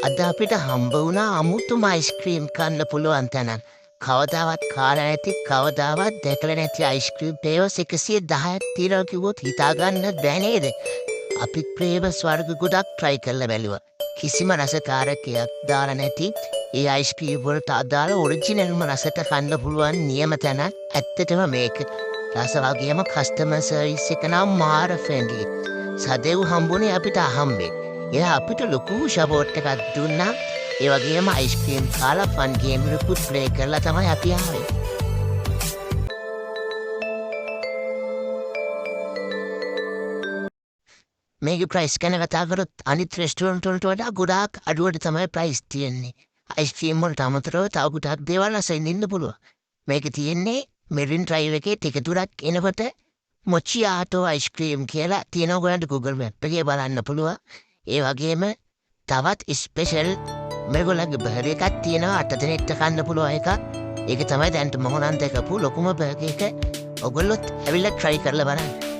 අද අපිට හම්බ වුණා අමුතුම අයිස්ක්‍රීම් කන්න පුළුවන් තැනක්. කවදාවත් කාලා නැති කවදාවත් දැකලා නැති අයිස්ක්‍රීම් ෆ්ලේවර්ස් 110ක් තියෙනවා කිව්වොත් හිතා ගන්න බැහැ නේද? අපි ෆ්ලේවර්ස් වර්ග ගොඩක් try කරලා බැලුවා. කිසිම රසකාරකයක් දාලා නැති ඒ අයිස්ක්‍රීම් වලට අදාළ ඔරිජිනල්ම රසට කන්න පුළුවන් නියම තැනක් ඇත්තටම මේක. රස වගේම කස්ටමර් සර්විස් එක නම් මාර ෆ්‍රෙන්ඩ්ලි. සදෙව් හම්බුනේ අපිට අහම්බෙන්. එයා අපිට ලොකු සපෝට් එකක් දුන්නා. ඒ වගේම අයිස්ක්‍රීම් කාලා ෆන් ගේම් එකකුත් ප්ලේ කරලා තමයි අපි ආවේ. මේකේ ප්‍රයිස් ගැන කතා කරොත් අනිත් රෙස්ටෝරන්ට් වලට වඩා ගොඩාක් අඩුවට තමයි ප්‍රයිස් තියෙන්නේ. අයිස්ක්‍රීම් වලට අමතරව තව ගොඩාක් දේවල් අසෙන් ඉන්න පුළුවන්. මේකේ තියෙන්නේ මෙරින් ඩ්‍රයිව් එකේ ටික දුරක් එනකොට මොචියාටෝ අයිස්ක්‍රීම් කියලා තියෙනවා. ඔයගොල්ලන්ට Google Map එකේ බලන්න පුළුවන්. ඒ වගේම තවත් ස්පෙෂල් මේගොල්ලන්ගේ බර්ගර් එකක් තියෙනවා 8 දෙනෙක්ට කන්න පුළුවන් එකක්. ඒක තමයි දැන් මොහොනන් දැකපු ලොකුම බර්ගර් එක. ඔයගොල්ලොත් ඇවිල්ලා try කරලා බලන්න.